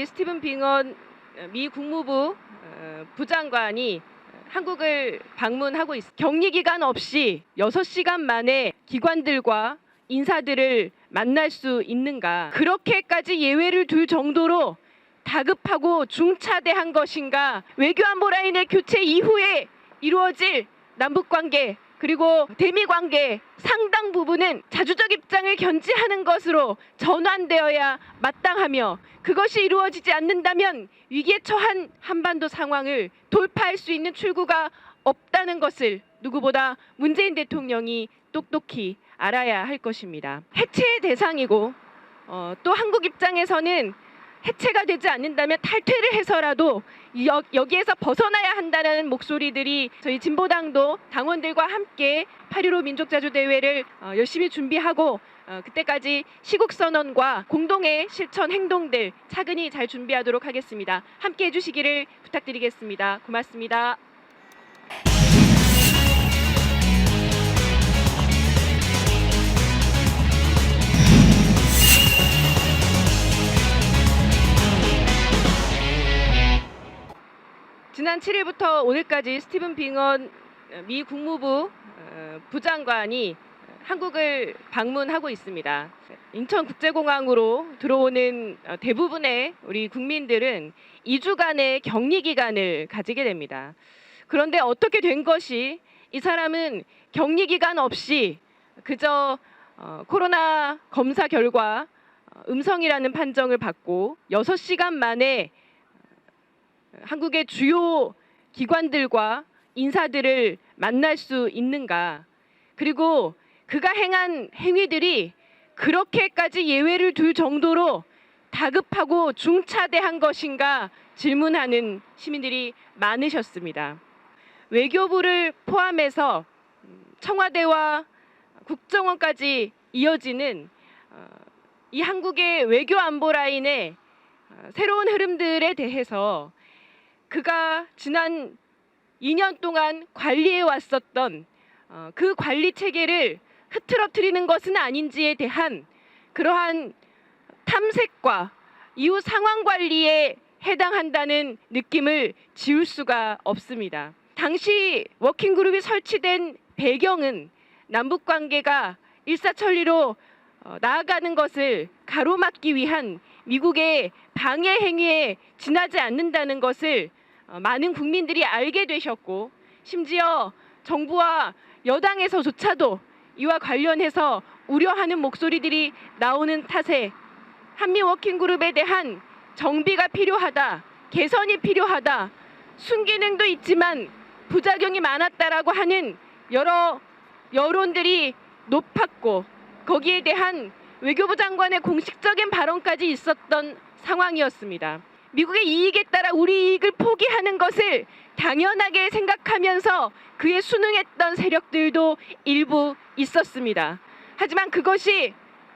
오늘까지 스티븐 빙언 미 국무부 부장관이 한국을 방문하고 있습니다. 격리 기간 없이 6시간 만에 기관들과 인사들을 만날 수 있는가? 그렇게까지 예외를 둘 정도로 다급하고 중차대한 것인가? 외교안보 라인의 교체 이후에 이루어질 남북관계 그리고 대미관계 상당 부분은 자주적 입장을 견지하는 것으로 전환되어야 마땅하며, 그것이 이루어지지 않는다면 위기에 처한 한반도 상황을 돌파할 수 있는 출구가 없다는 것을 누구보다 문재인 대통령이 똑똑히 알아야 할 것입니다. 해체의 대상이고 또 한국 입장에서는 해체가 되지 않는다면 탈퇴를 해서라도 여기에서 벗어나야 한다는 목소리들이 저희 진보당도 당원들과 함께 8.15 민족자주대회를 열심히 준비하고 그때까지 시국선언과 공동의 실천 행동들 차근히 잘 준비하도록 하겠습니다. 함께 해주시기를 부탁드리겠습니다. 고맙습니다. 지난 7일부터 오늘까지 스티븐 빙언 미 국무부 부장관이 한국을 방문하고 있습니다. 인천국제공항으로 들어오는 대부분의 우리 국민들은 2주간의 격리 기간을 가지게 됩니다. 그런데 어떻게 된 것이 이 사람은 격리 기간 없이 그저 코로나 검사 결과 음성이라는 판정을 받고 6시간 만에 한국의 주요 기관들과 인사들을 만날 수 있는가? 그리고 그가 행한 행위들이 그렇게까지 예외를 둘 정도로 다급하고 중차대한 것인가 질문하는 시민들이 많으셨습니다. 외교부를 포함해서 청와대와 국정원까지 이어지는 이 한국의 외교 안보 라인의 새로운 흐름들에 대해서 그가 지난 2년 동안 관리해 왔었던 그 관리 체계를 흐트러뜨리는 것은 아닌지에 대한 그러한 탐색과 이후 상황 관리에 해당한다는 느낌을 지울 수가 없습니다. 당시 워킹그룹이 설치된 배경은 남북 관계가 일사천리로 나아가는 것을 가로막기 위한 미국의 방해 행위에 지나지 않는다는 것을 많은 국민들이 알게 되셨고, 심지어 정부와 여당에서조차도 이와 관련해서 우려하는 목소리들이 나오는 탓에 한미 워킹그룹에 대한 정비가 필요하다, 개선이 필요하다, 순기능도 있지만 부작용이 많았다라고 하는 여러 여론들이 높았고, 거기에 대한 외교부 장관의 공식적인 발언까지 있었던 상황이었습니다. 미국의 이익에 따라 우리 이익을 포기하는 것을 당연하게 생각하면서 그에 순응했던 세력들도 일부 있었습니다. 하지만 그것이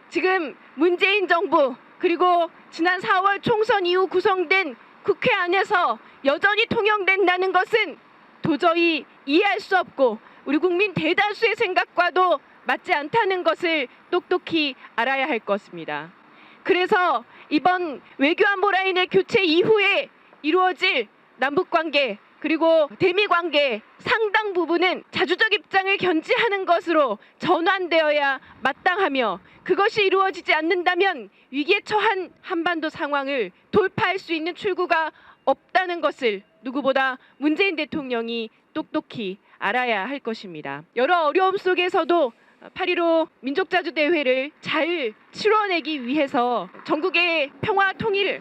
지금 문재인 정부 그리고 지난 4월 총선 이후 구성된 국회 안에서 여전히 통용된다는 것은 도저히 이해할 수 없고 우리 국민 대다수의 생각과도 맞지 않다는 것을 똑똑히 알아야 할 것입니다. 그래서 이번 외교안보 라인의 교체 이후에 이루어질 남북관계 그리고 대미관계 상당 부분은 자주적 입장을 견지하는 것으로 전환되어야 마땅하며, 그것이 이루어지지 않는다면 위기에 처한 한반도 상황을 돌파할 수 있는 출구가 없다는 것을 누구보다 문재인 대통령이 똑똑히 알아야 할 것입니다. 여러 어려움 속에서도 8.15 민족자주대회를 잘 치러내기 위해서 전국의 평화 통일,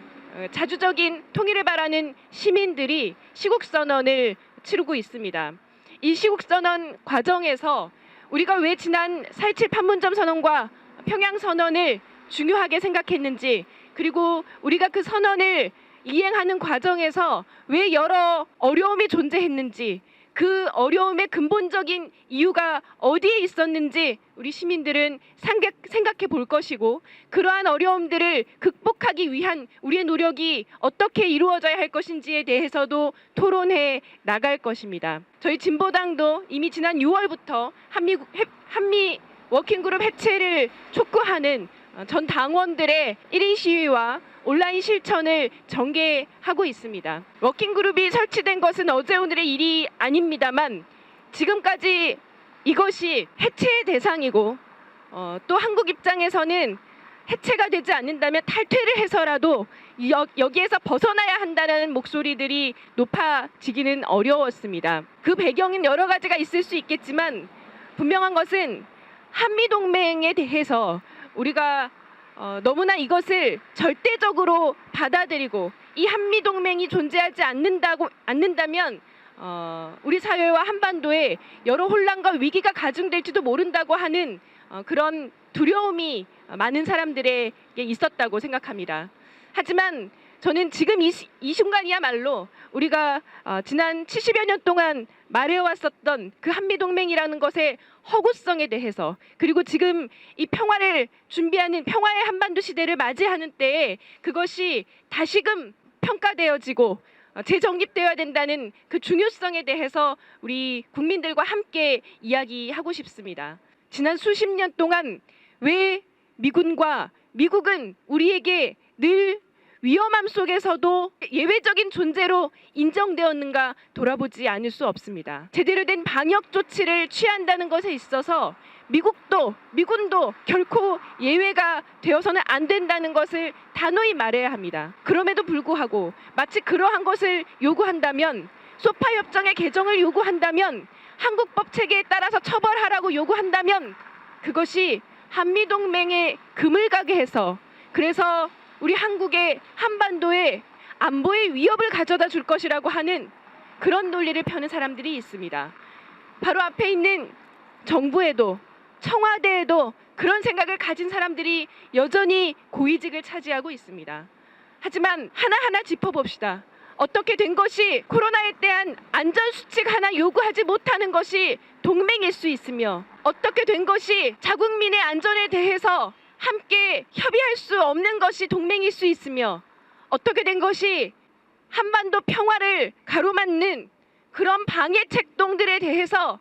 자주적인 통일을 바라는 시민들이 시국선언을 치르고 있습니다. 이 시국선언 과정에서 우리가 왜 지난 4.27 판문점 선언과 평양선언을 중요하게 생각했는지, 그리고 우리가 그 선언을 이행하는 과정에서 왜 여러 어려움이 존재했는지, 그 어려움의 근본적인 이유가 어디에 있었는지 우리 시민들은 생각해 볼 것이고, 그러한 어려움들을 극복하기 위한 우리의 노력이 어떻게 이루어져야 할 것인지에 대해서도 토론해 나갈 것입니다. 저희 진보당도 이미 지난 6월부터 한미 워킹그룹 해체를 촉구하는 전 당원들의 1인 시위와 온라인 실천을 전개하고 있습니다. 워킹그룹이 설치된 것은 어제 오늘의 일이 아닙니다만 지금까지 이것이 해체의 대상이고 또 한국 입장에서는 해체가 되지 않는다면 탈퇴를 해서라도 여기에서 벗어나야 한다는 목소리들이 높아지기는 어려웠습니다. 그 배경은 여러 가지가 있을 수 있겠지만 분명한 것은 한미동맹에 대해서 우리가 너무나 이것을 절대적으로 받아들이고 이 한미동맹이 존재하지 않는다면 우리 사회와 한반도에 여러 혼란과 위기가 가중될지도 모른다고 하는 그런 두려움이 많은 사람들에게 있었다고 생각합니다. 하지만 저는 지금 이 순간이야말로 우리가 지난 70여 년 동안 말해왔었던 그 한미동맹이라는 것의 허구성에 대해서 그리고 지금 이 평화를 준비하는 평화의 한반도 시대를 맞이하는 때에 그것이 다시금 평가되어지고 재정립되어야 된다는 그 중요성에 대해서 우리 국민들과 함께 이야기하고 싶습니다. 지난 수십 년 동안 왜 미국은 우리에게 늘 위험함 속에서도 예외적인 존재로 인정되었는가 돌아보지 않을 수 없습니다. 제대로 된 방역 조치를 취한다는 것에 있어서 미군도 결코 예외가 되어서는 안 된다는 것을 단호히 말해야 합니다. 그럼에도 불구하고 마치 그러한 것을 요구한다면 소파 협정의 개정을 요구한다면 한국법 체계에 따라서 처벌하라고 요구한다면 그것이 한미동맹에 금을 가게 해서 그래서 우리 한국의 한반도에 안보의 위협을 가져다 줄 것이라고 하는 그런 논리를 펴는 사람들이 있습니다. 바로 앞에 있는 정부에도 청와대에도 그런 생각을 가진 사람들이 여전히 고위직을 차지하고 있습니다. 하지만 하나하나 짚어봅시다. 어떻게 된 것이 코로나에 대한 안전수칙 하나 요구하지 못하는 것이 동맹일 수 있으며 어떻게 된 것이 자국민의 안전에 대해서 함께 협의할 수 없는 것이 동맹일 수 있으며 어떻게 된 것이 한반도 평화를 가로막는 그런 방해 책동들에 대해서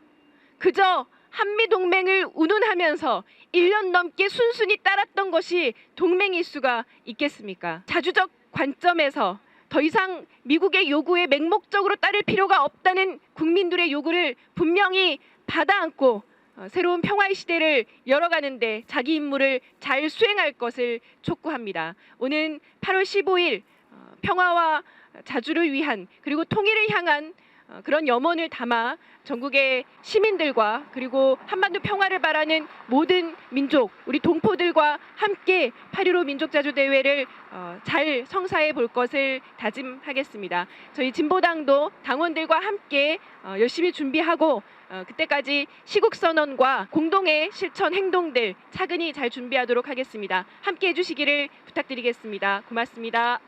그저 한미동맹을 운운하면서 1년 넘게 순순히 따랐던 것이 동맹일 수가 있겠습니까? 자주적 관점에서 더 이상 미국의 요구에 맹목적으로 따를 필요가 없다는 국민들의 요구를 분명히 받아안고 새로운 평화의 시대를 열어가는데 자기 임무를 잘 수행할 것을 촉구합니다. 오는 8월 15일 평화와 자주를 위한 그리고 통일을 향한 그런 염원을 담아 전국의 시민들과 그리고 한반도 평화를 바라는 모든 민족, 우리 동포들과 함께 8.15 민족자주대회를 잘 성사해 볼 것을 다짐하겠습니다. 저희 진보당도 당원들과 함께 열심히 준비하고 그때까지 시국선언과 공동의 실천 행동들 차근히 잘 준비하도록 하겠습니다. 함께 해주시기를 부탁드리겠습니다. 고맙습니다.